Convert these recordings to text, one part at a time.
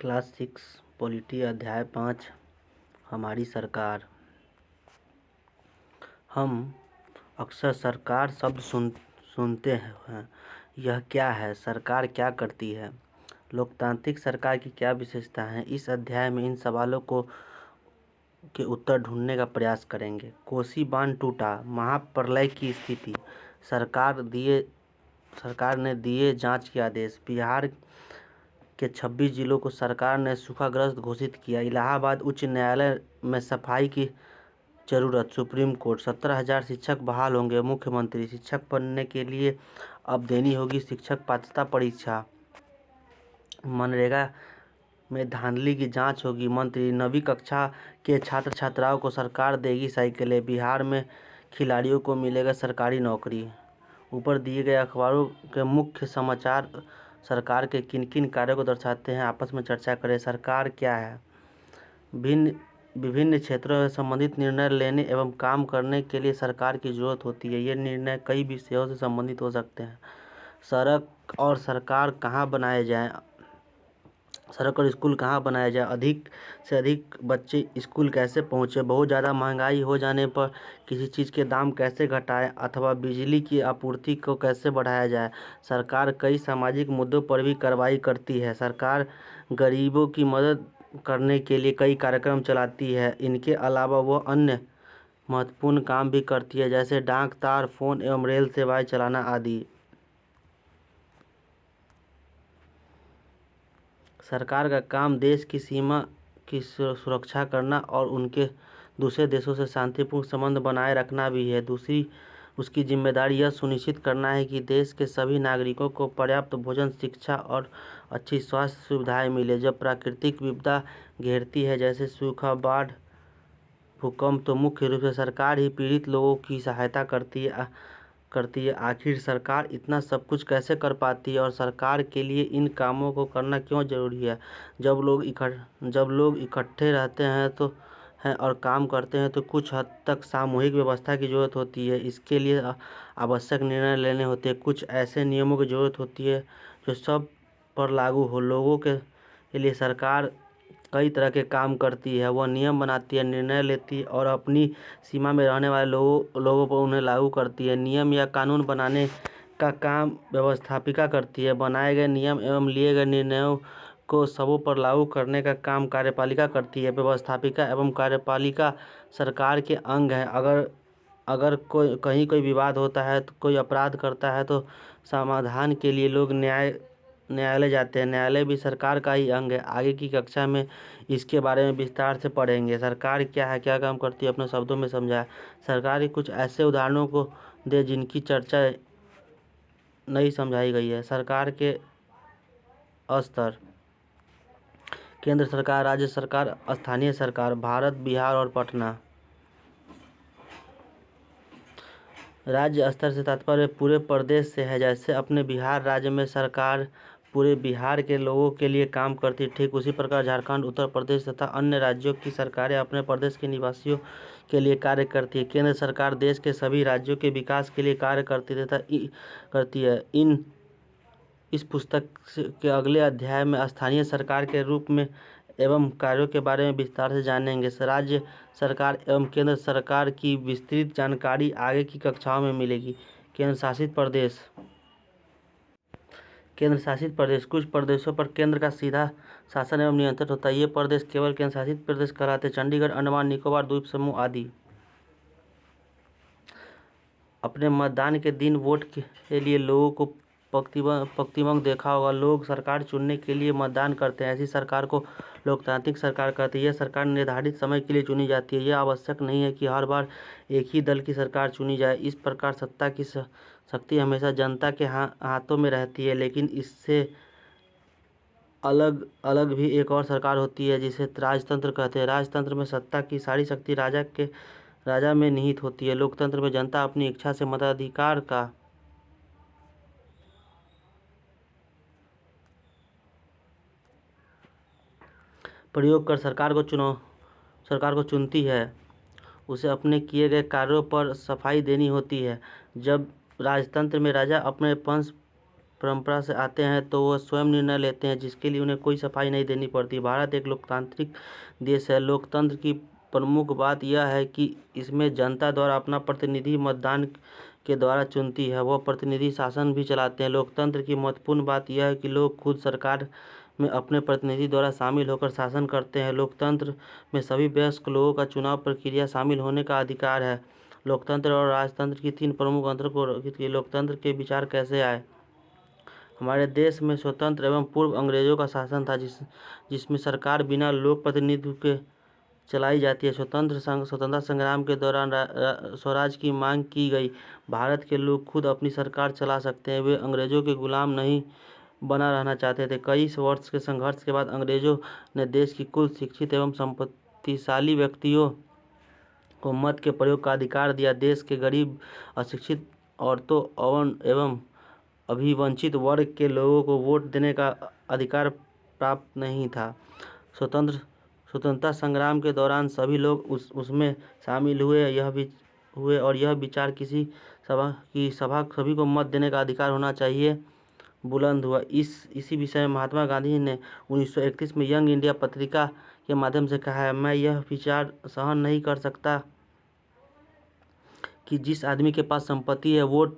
Class 6 polity अध्याय 5 हमारी सरकार। हम अक्सर सरकार शब्द सुनते हैं। यह क्या है? सरकार क्या करती है? लोकतांत्रिक सरकार की क्या विशेषता है? इस अध्याय में इन सवालों के उत्तर ढूंढने का प्रयास करेंगे। कोसी बांध टूटा, महाप्रलय की स्थिति, सरकार ने दिए जांच के आदेश, बिहार के 26 जिलों को सरकार ने सूखाग्रस्त घोषित किया, इलाहाबाद उच्च न्यायालय में सफाई की जरूरत, सुप्रीम कोर्ट, 17,000 शिक्षक बहाल होंगे, मुख्यमंत्री, शिक्षक बनने के लिए अब देनी होगी शिक्षक पात्रता परीक्षा, मनरेगा में धांधली की जांच होगी, मंत्री, 9वीं कक्षा के छात्र छात्राओं को सरकार देगी साइकिलें, बिहार में खिलाड़ियों को मिलेगा सरकारी नौकरी। ऊपर दिए गए अखबारों के मुख्य समाचार सरकार के किन किन कार्यों को दर्शाते हैं, आपस में चर्चा करें। सरकार क्या है? विभिन्न क्षेत्रों में संबंधित निर्णय लेने एवं काम करने के लिए सरकार की जरूरत होती है। ये निर्णय कई विषयों से संबंधित हो सकते हैं। सड़क और स्कूल कहाँ बनाया जाए, अधिक से अधिक बच्चे स्कूल कैसे पहुँचे, बहुत ज़्यादा महंगाई हो जाने पर किसी चीज़ के दाम कैसे घटाएं अथवा बिजली की आपूर्ति को कैसे बढ़ाया जाए। सरकार कई सामाजिक मुद्दों पर भी कार्रवाई करती है। सरकार गरीबों की मदद करने के लिए कई कार्यक्रम चलाती है। इनके अलावा वह अन्य महत्वपूर्ण काम भी करती है, जैसे डाक, तार, फोन एवं रेल सेवाएं चलाना आदि। सरकार का काम देश की सीमा की सुरक्षा करना और उनके दूसरे देशों से शांतिपूर्ण संबंध बनाए रखना भी है। दूसरी उसकी जिम्मेदारी यह सुनिश्चित करना है कि देश के सभी नागरिकों को पर्याप्त भोजन, शिक्षा और अच्छी स्वास्थ्य सुविधाएं मिले। जब प्राकृतिक विपदा घेरती है, जैसे सूखा, बाढ़, भूकंप, तो मुख्य रूप से सरकार ही पीड़ित लोगों की सहायता करती है। आखिर सरकार इतना सब कुछ कैसे कर पाती है और सरकार के लिए इन कामों को करना क्यों जरूरी है? जब लोग इकट्ठे रहते हैं और काम करते हैं तो कुछ हद तक सामूहिक व्यवस्था की जरूरत होती है। इसके लिए आवश्यक निर्णय लेने होते हैं। कुछ ऐसे नियमों की जरूरत होती है जो सब पर लागू हो। लोगों के लिए सरकार कई तरह के काम करती है। वह नियम बनाती है, निर्णय लेती है और अपनी सीमा में रहने वाले लोगों पर उन्हें लागू करती है। नियम या कानून बनाने का काम व्यवस्थापिका करती है। बनाए गए नियम एवं लिए गए निर्णयों को सबों पर लागू करने का काम कार्यपालिका करती है। व्यवस्थापिका एवं कार्यपालिका सरकार के अंग हैं। अगर कहीं कोई विवाद होता है, तो कोई अपराध करता है, तो समाधान के लिए लोग न्यायालय जाते हैं। न्यायालय भी सरकार का ही अंग है। आगे की कक्षा में इसके बारे में विस्तार से पढ़ेंगे। सरकार क्या है, क्या काम करती है, अपने शब्दों में समझाएं। सरकार के कुछ ऐसे उदाहरणों को दे जिनकी चर्चा नहीं समझाई गई है। सरकार के स्तर: केंद्र सरकार, राज्य सरकार, स्थानीय सरकार, भारत, बिहार और पटना। राज्य स्तर से तात्पर्य पूरे प्रदेश से है। जैसे अपने बिहार राज्य में सरकार पूरे बिहार के लोगों के लिए काम करती है, ठीक उसी प्रकार झारखंड, उत्तर प्रदेश तथा अन्य राज्यों की सरकारें अपने प्रदेश के निवासियों के लिए कार्य करती है। केंद्र सरकार देश के सभी राज्यों के विकास के लिए कार्य करती है। इस पुस्तक के अगले अध्याय में स्थानीय सरकार के रूप में एवं कार्यों के बारे में विस्तार से जानेंगे। राज्य सरकार एवं केंद्र सरकार की विस्तृत जानकारी आगे की कक्षाओं में मिलेगी। केंद्र शासित प्रदेश: कुछ प्रदेशों पर केंद्र का सीधा शासन एवं नियंत्रण होता है। ये प्रदेश केवल केंद्र शासित प्रदेश कहलाते हैं। चंडीगढ़, अंडमान निकोबार द्वीप समूह आदि। अपने मतदान के दिन वोट के लिए लोगों को पंक्तिबद्ध देखा होगा। लोग सरकार चुनने के लिए मतदान करते हैं। ऐसी सरकार को लोकतांत्रिक सरकार कहते हैं। यह सरकार निर्धारित समय के लिए चुनी जाती है। यह आवश्यक नहीं है कि हर बार एक ही दल की सरकार चुनी जाए। इस प्रकार सत्ता की शक्ति हमेशा जनता के हाथों में रहती है। लेकिन इससे अलग भी एक और सरकार होती है जिसे राजतंत्र कहते हैं। राजतंत्र में सत्ता की सारी शक्ति राजा में निहित होती है। लोकतंत्र में जनता अपनी इच्छा से मताधिकार का प्रयोग कर सरकार को चुनती है। उसे अपने किए गए कार्यों पर सफाई देनी होती है। जब राजतंत्र में राजा अपने परंपरा से आते हैं तो वह स्वयं निर्णय लेते हैं, जिसके लिए उन्हें कोई सफाई नहीं देनी पड़ती। भारत एक लोकतांत्रिक देश है। लोकतंत्र की प्रमुख बात यह है कि इसमें जनता द्वारा अपना प्रतिनिधि मतदान के द्वारा चुनती है। वह प्रतिनिधि शासन भी चलाते हैं। लोकतंत्र की महत्वपूर्ण बात यह है कि लोग खुद सरकार में अपने प्रतिनिधि द्वारा शामिल होकर शासन करते हैं। लोकतंत्र में सभी वयस्क लोगों का चुनाव प्रक्रिया शामिल होने का अधिकार है। लोकतंत्र और राजतंत्र की 3 प्रमुख अंतर को लोकतंत्र के विचार कैसे आए। हमारे देश में स्वतंत्र एवं पूर्व अंग्रेजों का शासन था, जिसमें सरकार बिना लोक प्रतिनिधित्व के चलाई जाती है। स्वतंत्रता संग्राम के दौरान स्वराज की मांग की गई। भारत के लोग खुद अपनी सरकार चला सकते हैं। वे अंग्रेजों के गुलाम नहीं बना रहना चाहते थे। कई वर्ष के संघर्ष के बाद अंग्रेजों ने देश की कुल शिक्षित एवं संपत्तिशाली व्यक्तियों को मत के प्रयोग का अधिकार दिया। देश के गरीब, अशिक्षित, औरतों एवं अभिवंचित वर्ग के लोगों को वोट देने का अधिकार प्राप्त नहीं था। स्वतंत्रता संग्राम के दौरान सभी लोग उसमें शामिल हुए और यह विचार किसी सभा सभी को मत देने का अधिकार होना चाहिए बुलंद हुआ। इसी विषय में महात्मा गांधी ने 1931 में यंग इंडिया पत्रिका के माध्यम से कहा है, मैं यह विचार सहन नहीं कर सकता कि जिस आदमी के पास संपत्ति है वोट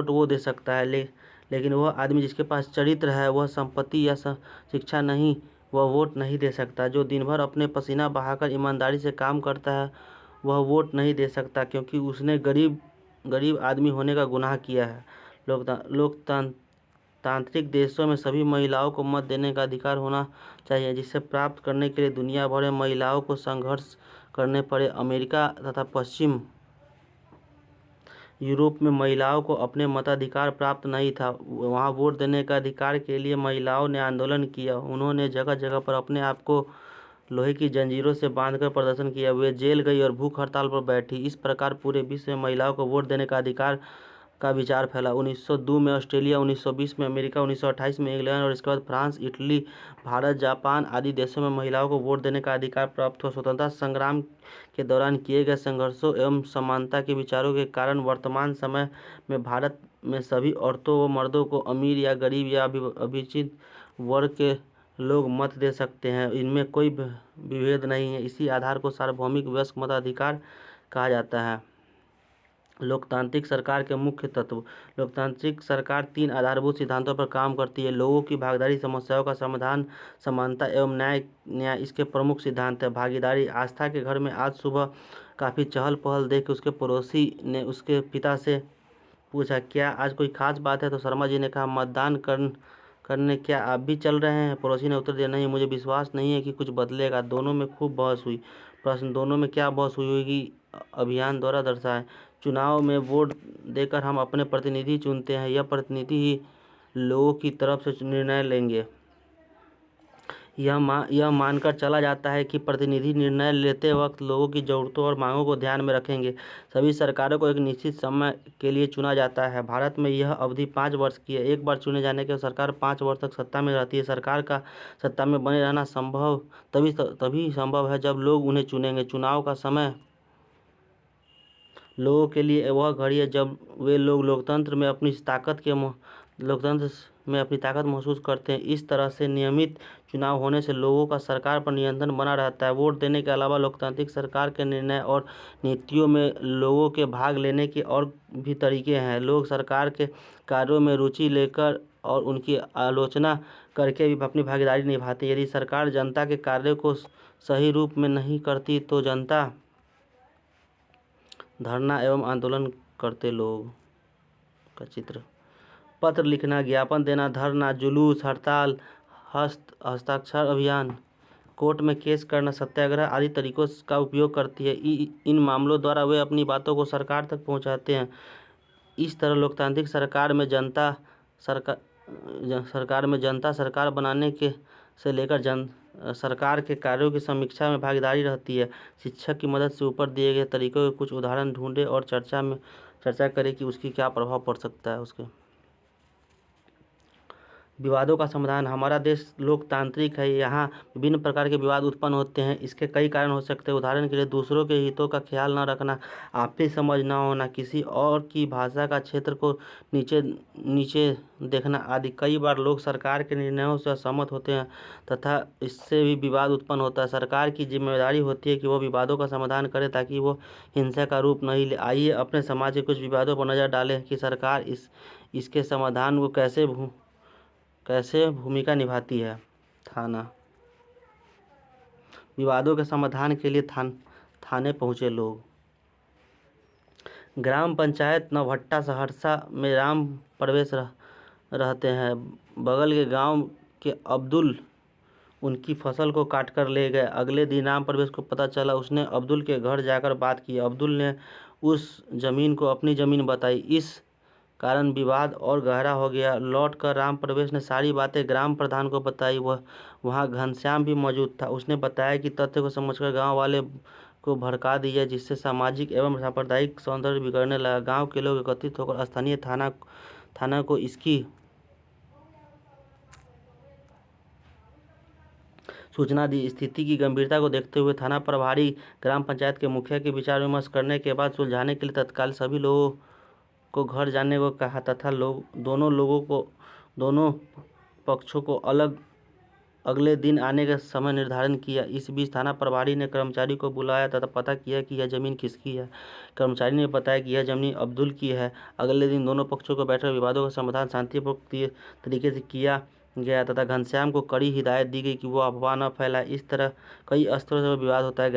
वो दे सकता है, लेकिन वह आदमी जिसके पास चरित्र है, वह संपत्ति या शिक्षा नहीं, वह वोट नहीं दे सकता। जो दिन भर अपने पसीना बहाकर ईमानदारी से काम करता है वह वोट नहीं दे सकता, क्योंकि उसने गरीब आदमी होने का गुनाह किया है। लोकतांत्रिक देशों में सभी महिलाओं को मत देने का अधिकार होना चाहिए, जिसे प्राप्त करने के लिए दुनिया भर में महिलाओं को संघर्ष करने पड़े। अमेरिका तथा पश्चिम यूरोप में महिलाओं को अपने मताधिकार प्राप्त नहीं था। वहाँ वोट देने का अधिकार के लिए महिलाओं ने आंदोलन किया। उन्होंने जगह जगह पर अपने आप को लोहे की जंजीरों से बांधकर प्रदर्शन किया। वे जेल गई और भूख हड़ताल पर बैठी। इस प्रकार पूरे विश्व में महिलाओं को वोट देने का अधिकार का विचार फैला। 1902 में ऑस्ट्रेलिया, 1920 में अमेरिका, 1928 में इंग्लैंड और इसके बाद फ्रांस, इटली, भारत, जापान आदि देशों में महिलाओं को वोट देने का अधिकार प्राप्त हुआ। स्वतंत्रता संग्राम के दौरान किए गए संघर्षों एवं समानता के विचारों के कारण वर्तमान समय में भारत में सभी औरतों व मर्दों को अमीर या गरीब या अभिवंचित वर्ग के लोग मत दे सकते हैं। इनमें कोई विभेद नहीं है। इसी आधार को सार्वभौमिक वयस्क मताधिकार कहा जाता है। लोकतांत्रिक सरकार के मुख्य तत्व। लोकतांत्रिक सरकार 3 आधारभूत सिद्धांतों पर काम करती है। लोगों की भागीदारी, समस्याओं का समाधान, समानता एवं न्याय इसके प्रमुख सिद्धांत है। भागीदारी। आस्था के घर में आज सुबह काफ़ी चहल पहल देख उसके पड़ोसी ने उसके पिता से पूछा, क्या आज कोई खास बात है? तो शर्मा जी ने कहा, मतदान करने क्या आप भी चल रहे हैं? पड़ोसी ने उत्तर दिया, नहीं, मुझे विश्वास नहीं है कि कुछ बदलेगा। दोनों में खूब बहस हुई। प्रश्न, दोनों में क्या बहस हुई होगी? अभियान द्वारा दर्शाएं। चुनाव में वोट देकर हम अपने प्रतिनिधि चुनते हैं। यह प्रतिनिधि ही लोगों की तरफ से निर्णय लेंगे। यह मानकर चला जाता है कि प्रतिनिधि निर्णय लेते वक्त लोगों की ज़रूरतों और मांगों को ध्यान में रखेंगे। सभी सरकारों को एक निश्चित समय के लिए चुना जाता है। भारत में यह अवधि 5 वर्ष की है। एक बार चुने जाने के बाद सरकार 5 वर्ष तक सत्ता में रहती है। सरकार का सत्ता में बने रहना तभी संभव है जब लोग उन्हें चुनेंगे। चुनाव का समय लोगों के लिए वह घड़ी है जब वे लोग लोकतंत्र में अपनी ताकत महसूस करते हैं। इस तरह से नियमित चुनाव होने से लोगों का सरकार पर नियंत्रण बना रहता है। वोट देने के अलावा लोकतांत्रिक सरकार के निर्णय और नीतियों में लोगों के भाग लेने के और भी तरीके हैं। लोग सरकार के कार्यों में रुचि लेकर और उनकी आलोचना करके भी अपनी भागीदारी निभाते हैं। यदि सरकार जनता के कार्यों को सही रूप में नहीं करती तो जनता धरना एवं आंदोलन करते लोग का चित्र। पत्र लिखना, ज्ञापन देना, धरना, जुलूस, हड़ताल, हस्ताक्षर अभियान, कोर्ट में केस करना, सत्याग्रह आदि तरीकों का उपयोग करती है। इन मामलों द्वारा वे अपनी बातों को सरकार तक पहुंचाते हैं। इस तरह लोकतांत्रिक सरकार में जनता सरकार बनाने के से लेकर सरकार के कार्यों की समीक्षा में भागीदारी रहती है। शिक्षक की मदद से ऊपर दिए गए तरीकों के कुछ उदाहरण ढूंढें और चर्चा करें कि उसकी क्या प्रभाव पड़ सकता है उसके। विवादों का समाधान। हमारा देश लोकतांत्रिक है, यहाँ विभिन्न प्रकार के विवाद उत्पन्न होते हैं। इसके कई कारण हो सकते हैं। उदाहरण के लिए दूसरों के हितों का ख्याल न रखना, आपसी समझ न होना, किसी और की भाषा का क्षेत्र को नीचे नीचे देखना आदि। कई बार लोग सरकार के निर्णयों से असहमत होते हैं तथा इससे भी विवाद उत्पन्न होता है। सरकार की जिम्मेदारी होती है कि वो विवादों का समाधान करे ताकि वो हिंसा का रूप नहीं ले। आइए अपने समाज के कुछ विवादों पर नज़र डालें कि सरकार इसके समाधान को कैसे भूमिका निभाती है। थाना। विवादों के समाधान के लिए थाने पहुंचे लोग। ग्राम पंचायत नवहट्टा सहरसा में राम प्रवेश रहते हैं। बगल के गांव के अब्दुल उनकी फसल को काट कर ले गए। अगले दिन राम प्रवेश को पता चला। उसने अब्दुल के घर जाकर बात की। अब्दुल ने उस जमीन को अपनी जमीन बताई। इस कारण विवाद और गहरा हो गया। लौटकर राम प्रवेश ने सारी बातें ग्राम प्रधान को बताई। वहाँ घनश्याम भी मौजूद था। उसने बताया कि तथ्य को समझकर गांव वाले को भड़का दिया, जिससे सामाजिक एवं सांप्रदायिक सौंदर्य बिगड़ने लगा। गांव के लोग एकत्रित होकर स्थानीय थाना को इसकी सूचना दी। स्थिति की गंभीरता को देखते हुए थाना प्रभारी ग्राम पंचायत के मुखिया के विचार विमर्श करने के बाद सुलझाने के लिए तत्काल सभी लोगों को घर जाने को कहा तथा दोनों पक्षों को अगले दिन आने का समय निर्धारण किया। इस बीच थाना प्रभारी ने कर्मचारी को बुलाया तथा पता किया कि यह जमीन किसकी है। कर्मचारी ने बताया कि यह जमीन अब्दुल की है। अगले दिन दोनों पक्षों को बैठकर विवादों का समाधान शांतिपूर्ण तरीके से किया गया तथा घनश्याम को कड़ी हिदायत दी गई कि वो अफवाह न फैलाए। इस तरह कई स्तरों से विवाद होता है।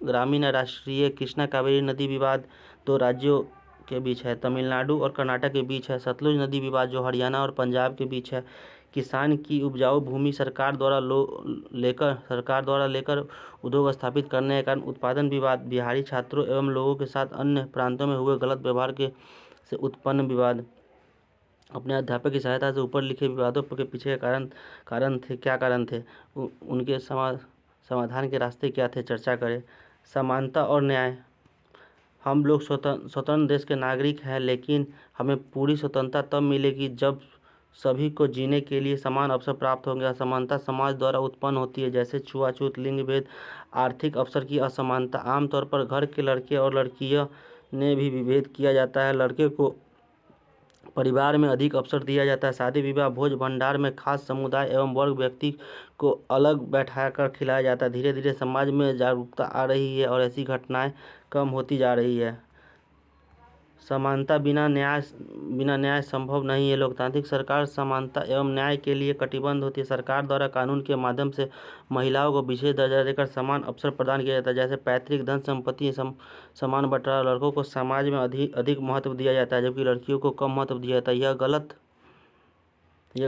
ग्रामीण राष्ट्रीय कृष्णा कावेरी नदी विवाद दो राज्यों के बीच है। तमिलनाडु और कर्नाटक के बीच है। सतलुज नदी विवाद जो हरियाणा और पंजाब के बीच है। किसान की उपजाऊ भूमि सरकार द्वारा लेकर उद्योग स्थापित करने के कारण उत्पादन विवाद। बिहारी छात्रों एवं लोगों के साथ अन्य प्रांतों में हुए गलत व्यवहार से उत्पन्न विवाद। अपने अध्यापक की सहायता से ऊपर लिखे विवादों के पीछे क्या कारण थे, उनके समाधान के रास्ते क्या थे, चर्चा करें। समानता और न्याय। हम लोग स्वतंत्र देश के नागरिक हैं, लेकिन हमें पूरी स्वतंत्रता तब मिलेगी जब सभी को जीने के लिए समान अवसर प्राप्त होंगे। असमानता समाज द्वारा उत्पन्न होती है, जैसे छुआछूत, लिंग भेद, आर्थिक अवसर की असमानता। आमतौर पर घर के लड़के और लड़कियों ने भी विभेद किया जाता है। लड़के को परिवार में अधिक अवसर दिया जाता है। शादी विवाह भोज भंडार में खास समुदाय एवं वर्ग व्यक्ति को अलग बैठाकर खिलाया जाता है। धीरे धीरे समाज में जागरूकता आ रही है और ऐसी घटनाएं कम होती जा रही है। समानता बिना न्याय संभव नहीं है। लोकतांत्रिक सरकार समानता एवं न्याय के लिए कटिबद्ध होती है। सरकार द्वारा कानून के माध्यम से महिलाओं को विशेष दर्जा देकर समान अवसर प्रदान किया जाता है, जैसे पैतृक धन संपत्ति समान बंटवारा। लड़कों को समाज में अधिक महत्व दिया जाता है, जबकि लड़कियों को कम महत्व दिया जाता है। यह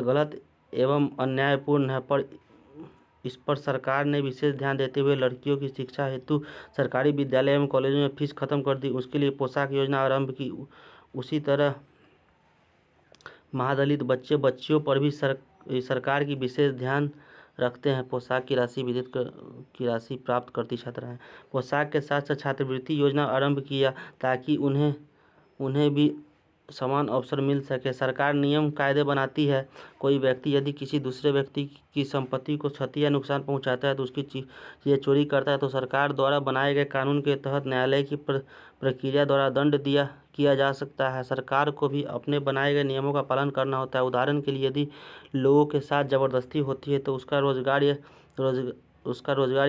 गलत एवं अन्यायपूर्ण है, पर इस पर सरकार ने विशेष ध्यान देते हुए लड़कियों की शिक्षा हेतु सरकारी विद्यालय एवं कॉलेजों में फीस खत्म कर दी। उसके लिए पोशाक योजना आरंभ की। उसी तरह महादलित बच्चियों पर भी सरकार की विशेष ध्यान रखते हैं। पोशाक की राशि प्राप्त करती छात्राएं। पोशाक के साथ साथ छात्रवृत्ति योजना आरंभ किया ताकि उन्हें भी समान अवसर मिल सके। सरकार नियम कायदे बनाती है। कोई व्यक्ति यदि किसी दूसरे व्यक्ति की संपत्ति को क्षति या नुकसान पहुंचाता है तो उसकी चीज़ें चोरी करता है तो सरकार द्वारा बनाए गए कानून के तहत न्यायालय की प्रक्रिया द्वारा दंड किया जा सकता है। सरकार को भी अपने बनाए गए नियमों का पालन करना होता है। उदाहरण के लिए यदि लोगों के साथ जबरदस्ती होती है तो उसका रोजगार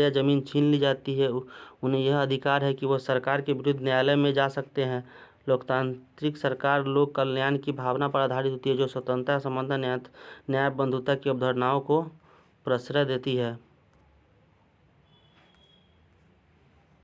या जमीन छीन ली जाती है। उन्हें यह अधिकार है कि वह सरकार के विरुद्ध न्यायालय में जा सकते हैं। लोकतांत्रिक सरकार लोक कल्याण की भावना पर आधारित होती है, जो स्वतंत्रता, समानता, न्याय, बंधुता की अवधारणाओं को प्रश्रय देती है।